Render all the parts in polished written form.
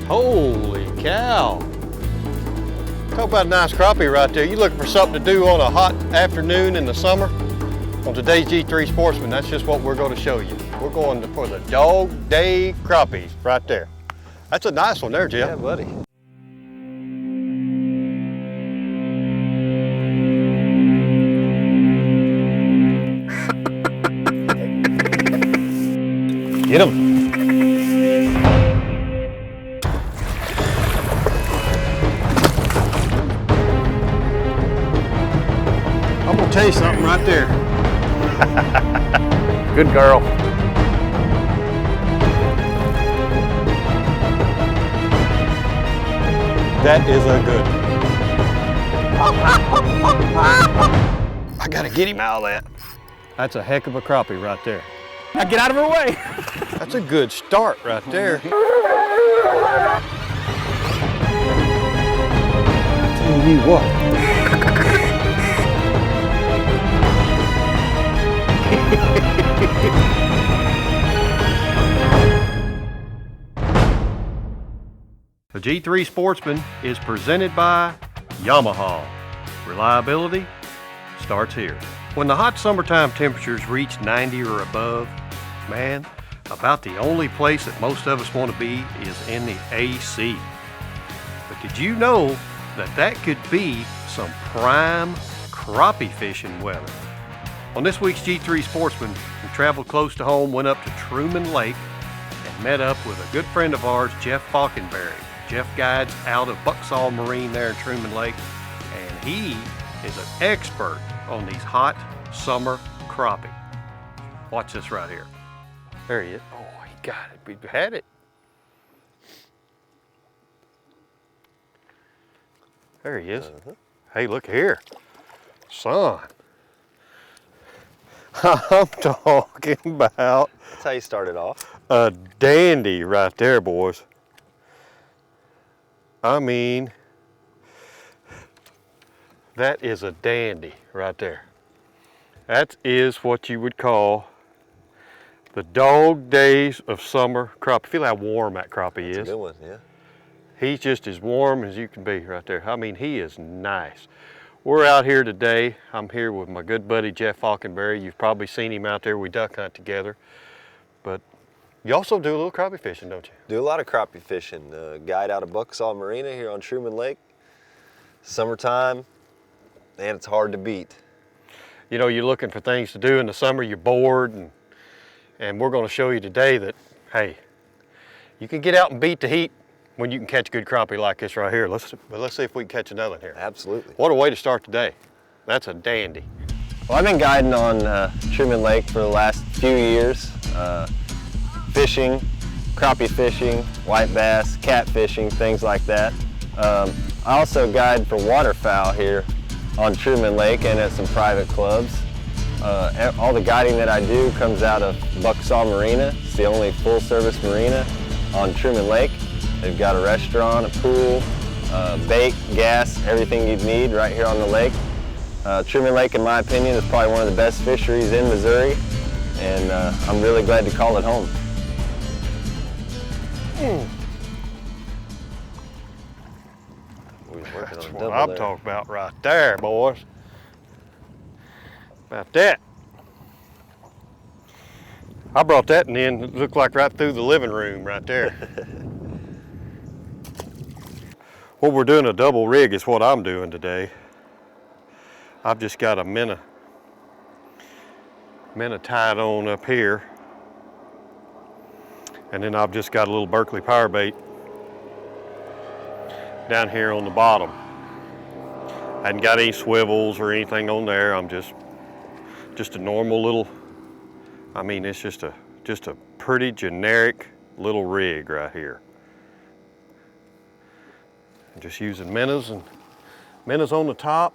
Holy cow. Talk about a nice crappie right there. You looking for something to do on a hot afternoon in the summer? On today's G3 Sportsman, that's just what we're going to show you. We're going for the dog day crappies right there. That's a nice one there, Jim. Yeah, buddy. Get him. I'm gonna tell you something right there. Good girl. That is a good one. I gotta get him out of that. That's a heck of a crappie right there. Now get out of her way. That's a good start right there. Tell you what. The G3 Sportsman is presented by YAMAHA. Reliability starts here. When the hot summertime temperatures reach 90 or above, man, about the only place that most of us want to be is in the AC. But did you know that that could be some prime crappie fishing weather? On this week's G3 Sportsman, we traveled close to home, went up to Truman Lake, and met up with a good friend of ours, Jeff Faulkenberry. Jeff guides out of Bucksaw Marine there in Truman Lake, and he is an expert on these hot summer crappie. Watch this right here. There he is. Oh, he got it. We had it. There he is. Hey, look here. Son. I'm talking about That's how you started off. a dandy right there, boys. I mean, that is a dandy right there. That is what you would call the dog days of summer crappie. Feel how warm that crappie is. That's a good one, yeah. He's just as warm as you can be right there. I mean, he is nice. We're out here today. I'm here with my good buddy, Jeff Faulkenberry. You've probably seen him out there. We duck hunt together. But you also do a little crappie fishing, don't you? Do a lot of crappie fishing. Guide out of Bucksaw Marina here on Truman Lake. Summertime, and it's hard to beat. You know, you're looking for things to do in the summer, you're bored, and we're going to show you today that, hey, you can get out and beat the heat when you can catch a good crappie like this right here. Let's see if we can catch another one here. Absolutely. What a way to start the day. That's a dandy. Well, I've been guiding on Truman Lake for the last few years. Fishing, crappie fishing, white bass, cat fishing, things like that. I also guide for waterfowl here on Truman Lake and at some private clubs. All the guiding that I do comes out of Bucksaw Marina. It's the only full-service marina on Truman Lake. They've got a restaurant, a pool, bait, gas, everything you'd need right here on the lake. Truman Lake, in my opinion, is probably one of the best fisheries in Missouri, and I'm really glad to call it home. That's what I'm talking about right there, boys. About that. I brought that and then it looked like right through the living room right there. What we're doing, a double rig, is what I'm doing today. I've just got a minnow tied on up here, and then I've just got a little Berkeley power bait down here on the bottom. I hadn't got any swivels or anything on there. I'm just a normal little, I mean, it's just a pretty generic little rig right here. I'm just using minnows on the top,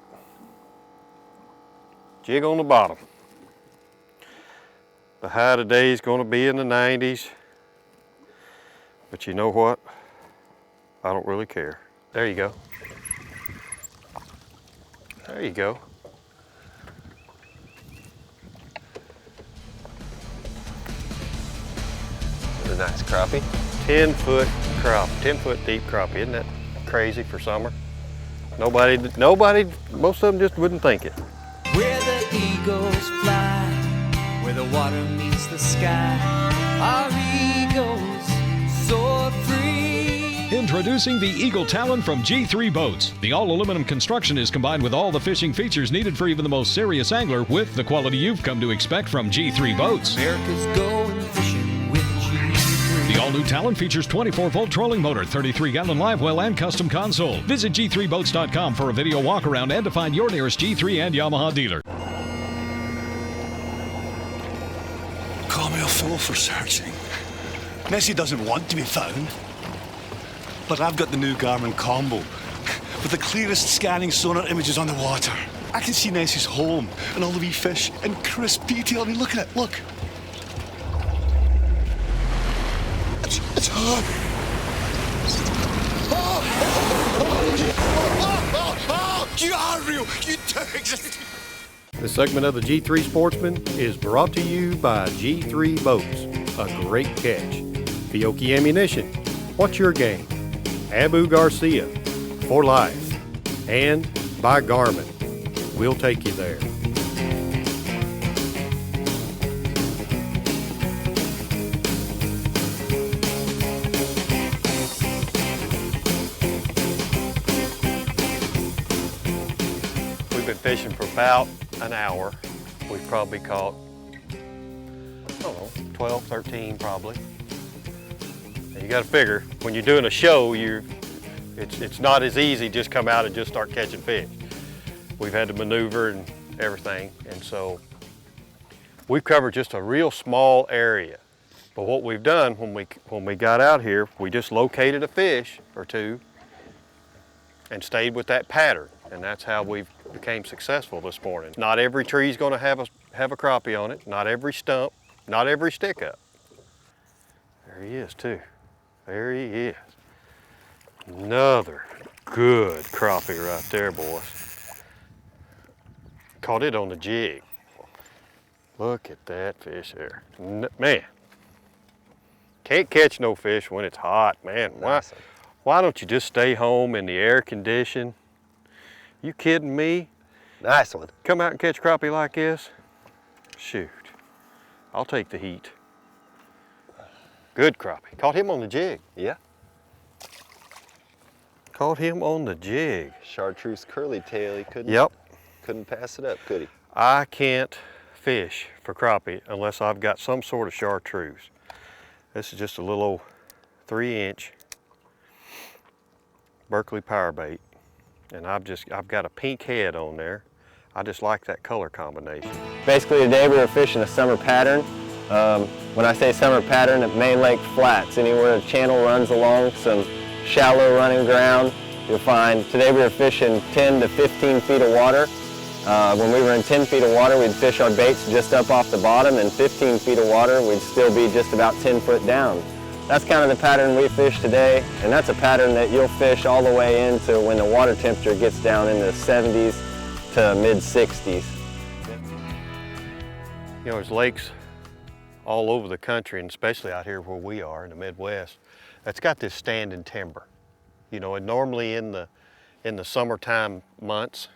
jig on the bottom. The high today is going to be in the 90s, but you know what? I don't really care. There you go. There you go. What a nice crappie. 10-foot crappie, 10-foot deep crappie. Isn't that crazy for summer? Nobody, most of them just wouldn't think it. Where the eagles fly, where the water meets the sky, our eagles soar free. Introducing the Eagle Talon from G3 Boats. The all-aluminum construction is combined with all the fishing features needed for even the most serious angler with the quality you've come to expect from G3 Boats. America's going fishing with G3. The all-new Talon features 24-volt trolling motor, 33-gallon live well, and custom console. Visit G3Boats.com for a video walk-around and to find your nearest G3 and YAMAHA dealer. Call me a fool for searching. Nessie doesn't want to be found. But I've got the new GARMIN combo with the clearest scanning sonar images on the water. I can see Nessie's home and all the wee fish in crisp detail. I mean, look at it, look. It's her. You are real. You do exist. This segment of the G3 Sportsman is brought to you by G3 Boats, a great catch. Fiocchi Ammunition, what's your game? Abu Garcia, for life. And by GARMIN, we'll take you there. We've been fishing for about an hour. We've probably caught, I don't know, 12, 13 probably. And you got to figure, when you're doing a show, it's not as easy just come out and just start catching fish. We've had to maneuver and everything, and so we've covered just a real small area. But what we've done when we got out here, we just located a fish or two and stayed with that pattern, and that's how we became successful this morning. Not every tree's going to have a crappie on it. Not every stump. Not every stick up. There he is too. There he is. Another good crappie right there, boys. Caught it on the jig. Look at that fish there. Man, can't catch no fish when it's hot, man. Why don't you just stay home in the air condition? You kidding me? Nice one. Come out and catch crappie like this? Shoot, I'll take the heat. Good crappie. Caught him on the jig. Yeah. Caught him on the jig. Chartreuse curly tail. He couldn't pass it up, could he? I can't fish for crappie unless I've got some sort of chartreuse. This is just a little 3-inch Berkeley power bait, and I've got a pink head on there. I just like that color combination. Basically today we were fishing a summer pattern. When I say summer pattern, at Main Lake Flats, anywhere a channel runs along some shallow running ground, you'll find. Today we were fishing 10 to 15 feet of water. When we were in 10 feet of water, we'd fish our baits just up off the bottom, and 15 feet of water, we'd still be just about 10 foot down. That's kind of the pattern we fished today, and that's a pattern that you'll fish all the way into when the water temperature gets down in the 70s to mid 60s. You know, there's lakes all over the country, and especially out here where we are in the Midwest, that's got this standing timber. You know, and normally in the summertime months,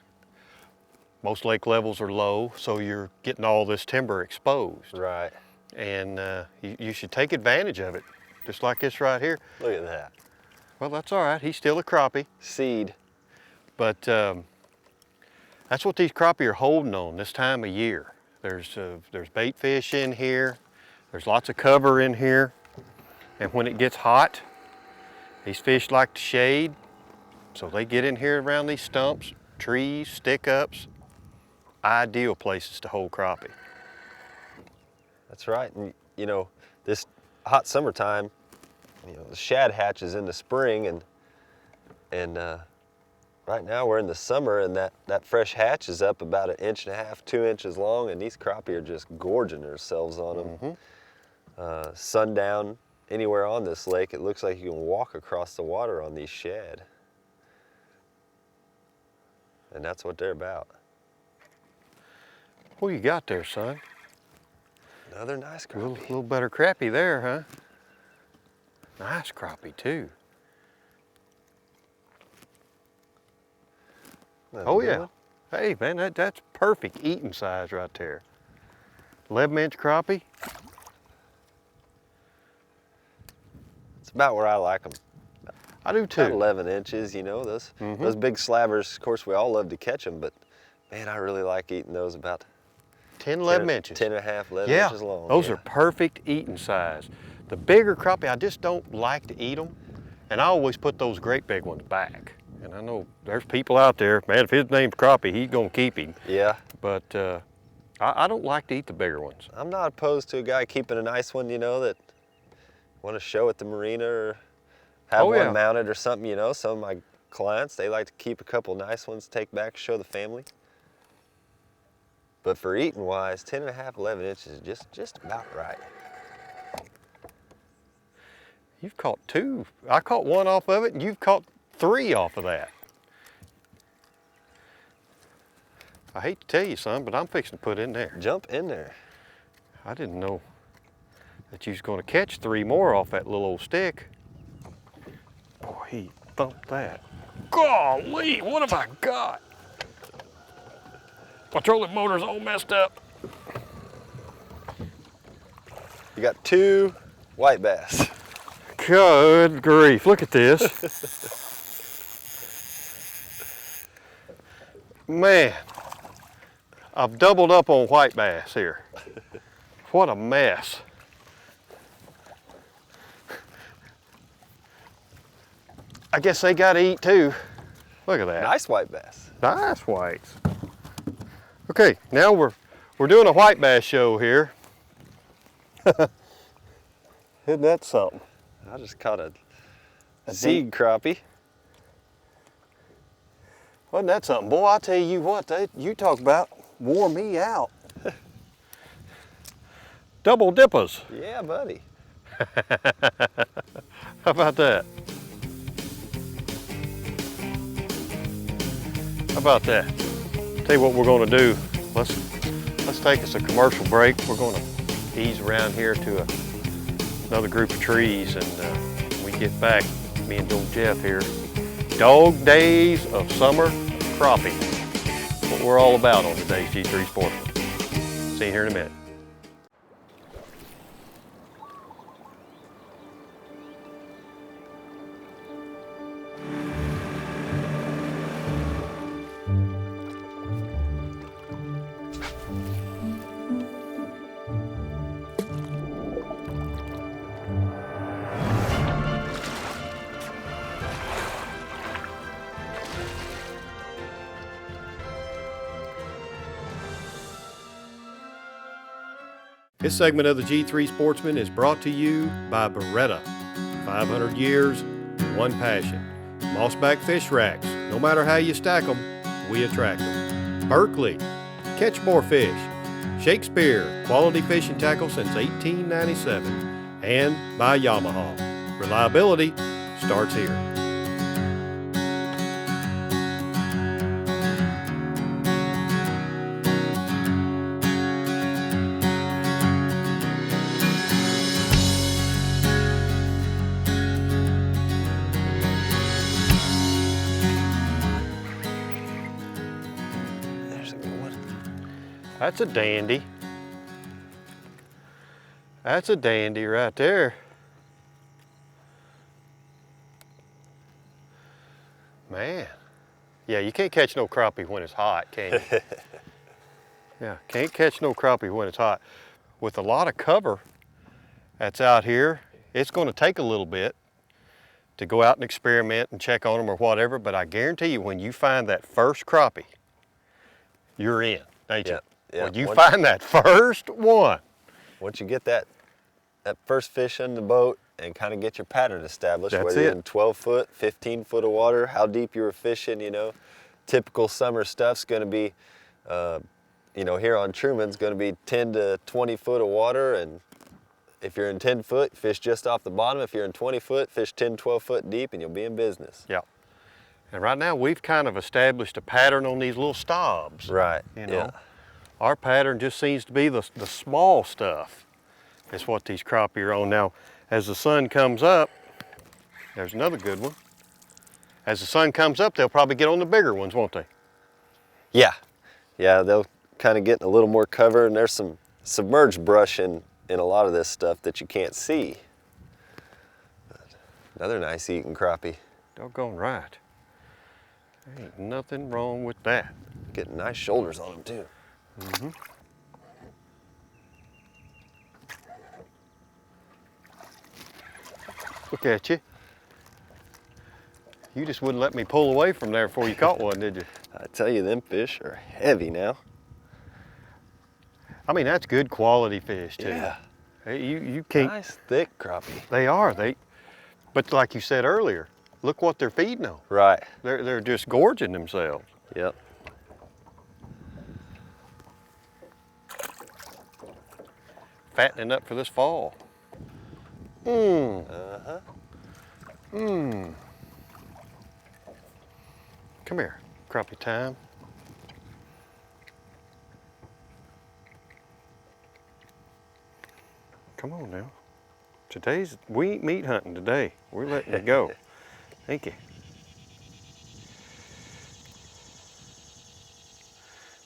most lake levels are low, so you're getting all this timber exposed. Right. And you should take advantage of it, just like this right here. Look at that. Well, that's all right. He's still a crappie. Seed. But that's what these crappie are holding on this time of year. There's bait fish in here. There's lots of cover in here. And when it gets hot, these fish like to shade. So they get in here around these stumps, trees, stick-ups. Ideal places to hold crappie. That's right. And you know, this hot summertime, you know, the shad hatches in the spring, and right now we're in the summer, and that fresh hatch is up about 1.5 inches, 2 inches long, and these crappie are just gorging themselves on them. Mm-hmm. Sundown, anywhere on this lake, it looks like you can walk across the water on these shad. And that's what they're about. What you got there, son? Another nice A crappie. little better crappie there, huh? Nice crappie too. Oh yeah. Hey man, that's perfect eating size right there. 11-inch crappie. It's about where I like them. I do too. About 11 inches, you know, those big slabbers, of course, we all love to catch them, but man, I really like eating those about 10, 11 inches. 10 and a half, 11 yeah, inches long. Those are perfect eating size. The bigger crappie, I just don't like to eat them, and I always put those great big ones back. And I know there's people out there, man, if his name's Crappie, he's gonna keep him. Yeah. But I don't like to eat the bigger ones. I'm not opposed to a guy keeping a nice one, you know, that want to show at the marina or have one mounted or something, you know. Some of my clients, they like to keep a couple nice ones, take back, show the family. But for eating wise, 10 and a half, 11 inches is just about right. You've caught 2. I caught 1 off of it, and you've caught 3 off of that. I hate to tell you, son, but I'm fixing to put in there. Jump in there. I didn't know that you was going to catch 3 more off that little old stick. Boy, he thumped that. Golly, what have I got? My trolling motor's all messed up. You got 2 white bass. Good grief, look at this. Man, I've doubled up on white bass here. What a mess. I guess they gotta eat too. Look at that. Nice white bass. Nice whites. Okay, now we're doing a white bass show here. Isn't that something? I just caught a seed crappie. Wasn't that something? Boy, I tell you what, you talk about wore me out. Double dippers. Yeah, buddy. How about that? How about that? Tell you what we're gonna do. Let's take us a commercial break. We're gonna ease around here to another group of trees, and when we get back, me and old Jeff here, dog days of summer crappie. What we're all about on today's G3 Sportsman. See you here in a minute. This segment of the G3 Sportsman is brought to you by Beretta. 500 years, one passion. Mossback fish racks. No matter how you stack them, we attract them. Berkeley. Catch more fish. Shakespeare. Quality fishing tackle since 1897. And by YAMAHA. Reliability starts here. That's a dandy. That's a dandy right there. Man. Yeah, you can't catch no crappie when it's hot, can you? Yeah, can't catch no crappie when it's hot. With a lot of cover that's out here, it's going to take a little bit to go out and experiment and check on them or whatever, but I guarantee you when you find that first crappie, you're in, ain't you? Yeah. When you find that first one. Once you get that first fish in the boat and kind of get your pattern established, That's whether you're it. in 12 foot, 15 foot of water, how deep you were fishing, you know, typical summer stuff's going to be, you know, here on Truman's going to be 10 to 20 foot of water, and if you're in 10 foot, fish just off the bottom. If you're in 20 foot, fish 10, 12 foot deep, and you'll be in business. Yeah. And right now we've kind of established a pattern on these little stobs. Right. You know, Yeah. our pattern just seems to be the small stuff. Is what these crappie are on. Now, as the sun comes up, There's another good one. As the sun comes up, they'll probably get on the bigger ones, won't they? Yeah, they'll kind of get a little more cover, and there's some submerged brush in a lot of this stuff that you can't see. But another nice eating crappie. Doggone right. There ain't nothing wrong with that. Getting nice shoulders on them too. Mm-hmm. Look at you. You just wouldn't let me pull away from there before you caught one, did you? I tell you, them fish are heavy now. I mean, that's good quality fish too. Yeah. Hey, you can't. Nice thick crappie. They are. But like you said earlier, look what they're feeding on. Right. They're just gorging themselves. Yep. Fattening up for this fall. Mmm. Uh-huh. Mmm. Come here, crappie time. Come on now. We ain't meat hunting today. We're letting it go. Thank you.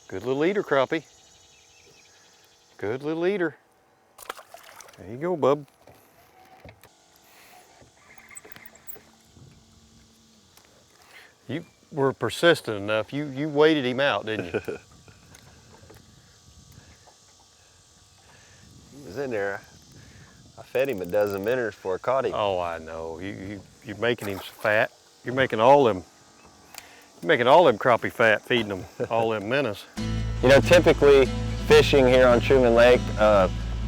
Good little eater, crappie. Good little eater. There you go, bub. You were persistent enough. You waited him out, didn't you? He was in there. I fed him a dozen minutes before I caught him. Oh, I know. You're making him fat. You're making all them crappie fat, feeding them all them minnows. You know, typically fishing here on Truman Lake,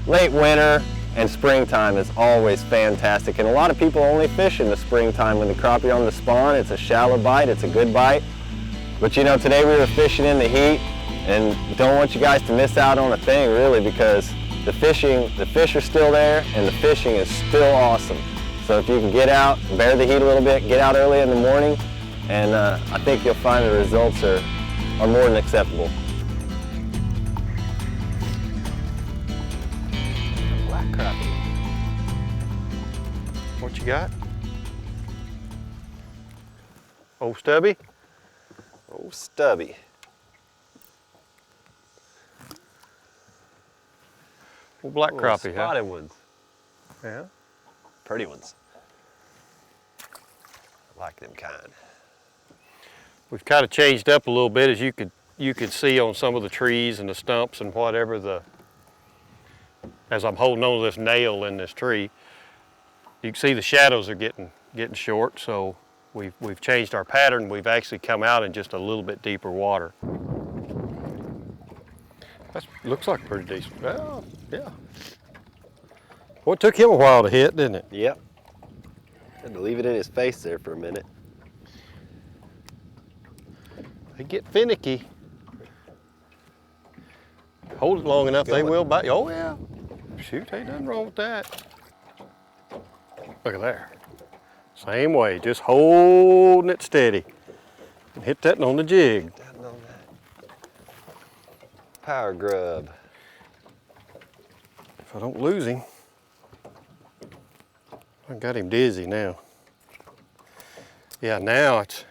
late winter and springtime is always fantastic. And a lot of people only fish in the springtime when the crappie are on the spawn. It's a shallow bite, it's a good bite. But you know, today we were fishing in the heat, and don't want you guys to miss out on a thing really, because the fish are still there and the fishing is still awesome. So if you can get out, bear the heat a little bit, get out early in the morning, and I think you'll find the results are more than acceptable. Black crappie. What you got? Old Stubby? Oh, Stubby. Old black crappie, huh? Spotted ones. Yeah. Pretty ones. I like them kind. We've kind of changed up a little bit, as you could see on some of the trees and the stumps and whatever. As I'm holding on to this nail in this tree, you can see the shadows are getting short. So we've changed our pattern. We've actually come out in just a little bit deeper water. That looks like pretty decent. Well, yeah. Well, it took him a while to hit, didn't it? Yep. Had to leave it in his face there for a minute. They get finicky. Hold it long enough, they will bite you. Oh yeah. Shoot, ain't nothing wrong with that. Look at there. Same way, just holding it steady. And hit that on the jig. Power grub. If I don't lose him, I got him dizzy now. Yeah, now it's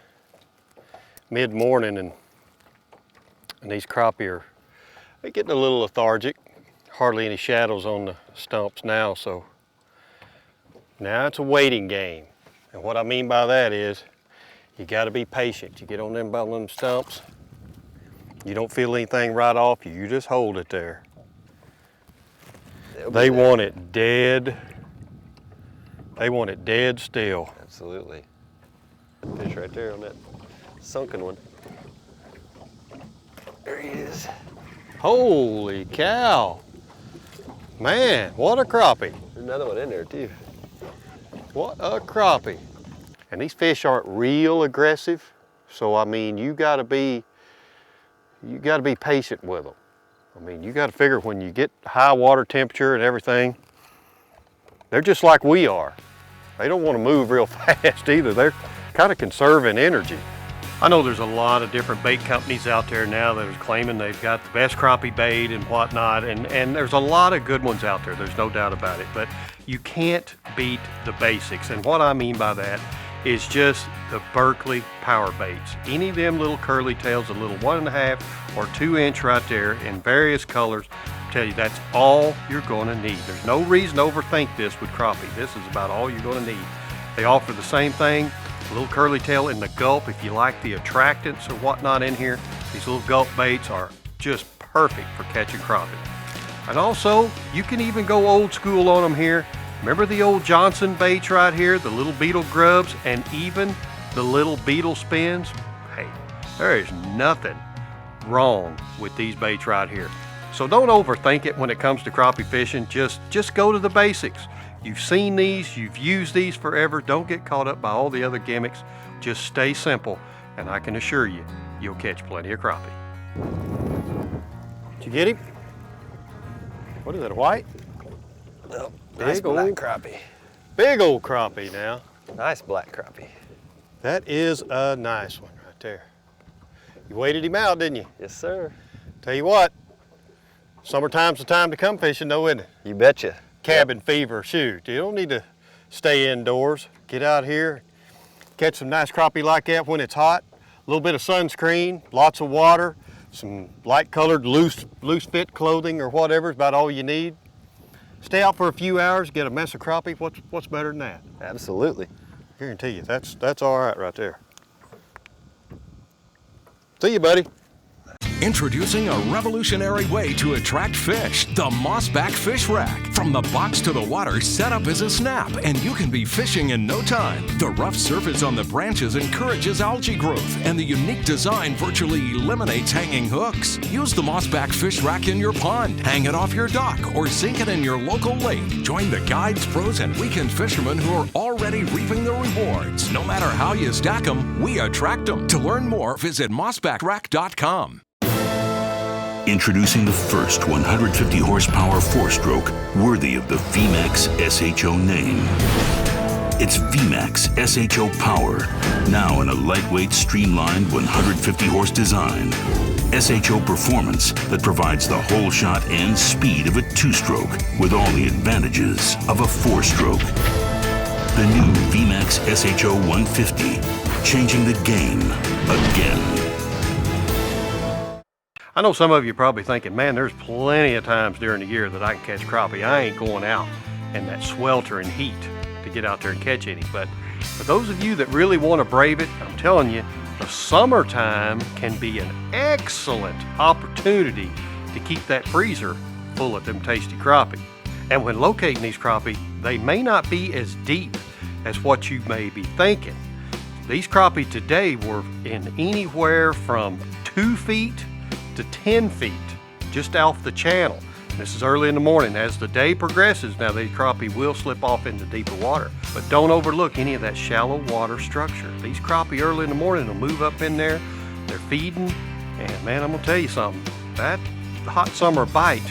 mid-morning and these crappie they're getting a little lethargic. Hardly any shadows on the stumps now, so now it's a waiting game. And what I mean by that is you gotta be patient. You get on them stumps, you don't feel anything right off you, you just hold it there. They want it dead. They want it dead still. Absolutely. Fish right there on that sunken one. There he is. Holy cow. Man, what a crappie. There's another one in there too. What a crappie. And these fish aren't real aggressive, so I mean, you gotta be patient with them. I mean, you gotta figure when you get high water temperature and everything, they're just like we are. They don't want to move real fast either. They're kind of conserving energy. I know there's a lot of different bait companies out there now that are claiming they've got the best crappie bait and whatnot, and there's a lot of good ones out there, there's no doubt about it, but you can't beat the basics. And what I mean by that is just the Berkley power baits. Any of them little curly tails, a little 1.5 or 2 inch right there in various colors, I tell you, that's all you're gonna need. There's no reason to overthink this with crappie. This is about all you're gonna need. They offer the same thing, a little curly tail in the gulp. If you like the attractants or whatnot in here, these little gulp baits are just perfect for catching crappie. And also, you can even go old school on them here. Remember the old Johnson baits right here, the little beetle grubs, and even the little beetle spins? Hey, there is nothing wrong with these baits right here. So don't overthink it when it comes to crappie fishing. Just go to the basics. You've seen these, you've used these forever. Don't get caught up by all the other gimmicks. Just stay simple, and I can assure you, you'll catch plenty of crappie. Did you get him? What is that, a white? Oh, nice black crappie. Big old crappie now. Nice black crappie. That is a nice one right there. You waited him out, didn't you? Yes, sir. Tell you what, summertime's the time to come fishing though, isn't it? You betcha. Cabin fever, shoot. You don't need to stay indoors. Get out here, catch some nice crappie like that when it's hot. A little bit of sunscreen, lots of water, some light colored loose fit clothing or whatever is about all you need. Stay out for a few hours, get a mess of crappie. What's better than that? Absolutely. I guarantee you, that's all right there. See you, buddy. Introducing a revolutionary way to attract fish, the Mossback Fish Rack. From the box to the water, setup is a snap, and you can be fishing in no time. The rough surface on the branches encourages algae growth, and the unique design virtually eliminates hanging hooks. Use the Mossback Fish Rack in your pond, hang it off your dock, or sink it in your local lake. Join the guides, pros, and weekend fishermen who are already reaping the rewards. No matter how you stack them, we attract them. To learn more, visit mossbackrack.com. Introducing the first 150 horsepower four-stroke worthy of the VMAX SHO name. It's VMAX SHO Power, now in a lightweight, streamlined 150 horse design. SHO performance that provides the whole shot and speed of a two-stroke with all the advantages of a four-stroke. The new VMAX SHO 150, changing the game again. I know some of you are probably thinking, man, there's plenty of times during the year that I can catch crappie. I ain't going out in that sweltering heat to get out there and catch any. But for those of you that really want to brave it, I'm telling you, the summertime can be an excellent opportunity to keep that freezer full of them tasty crappie. And when locating these crappie, they may not be as deep as what you may be thinking. These crappie today were in anywhere from 2 feet to 10 feet just off the channel. This is early in the morning. As the day progresses, now these crappie will slip off into deeper water, but don't overlook any of that shallow water structure. These crappie early in the morning will move up in there, they're feeding, and man, I'm gonna tell you something, that hot summer bite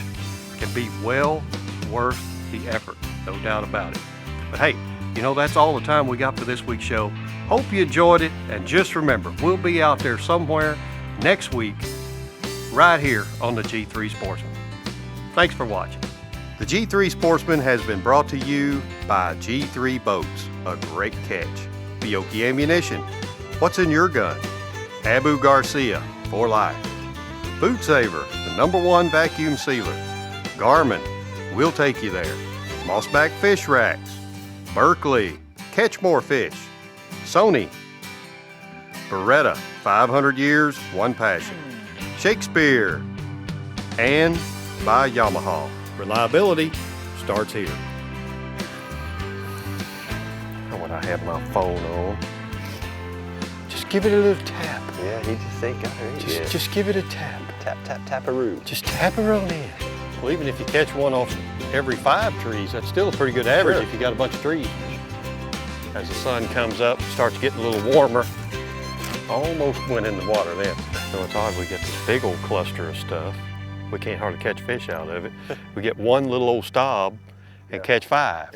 can be well worth the effort, no doubt about it. But hey, you know, that's all the time we got for this week's show. Hope you enjoyed it, and just remember, we'll be out there somewhere next week right here on the G3 Sportsman. Thanks for watching. The G3 Sportsman has been brought to you by G3 Boats, a great catch. Fiocchi Ammunition, what's in your gun? Abu Garcia, for life. FoodSaver, the #1 vacuum sealer. GARMIN, we'll take you there. Mossback Fish Racks. Berkley, catch more fish. Sony. Beretta, 500 years, one passion. Shakespeare, and by YAMAHA. Reliability starts here. And when I have my phone on, just give it a little tap. Yeah, he just ain't got it. Just give it a tap. Tap, tap, tap-a-roo. Just tap her on in. Well, even if you catch one off every 5 trees, that's still a pretty good average if you got a bunch of trees. As the sun comes up, starts getting a little warmer, almost went in the water then. So it's odd, we get this big old cluster of stuff. We can't hardly catch fish out of it. We get one little old stob and catch 5.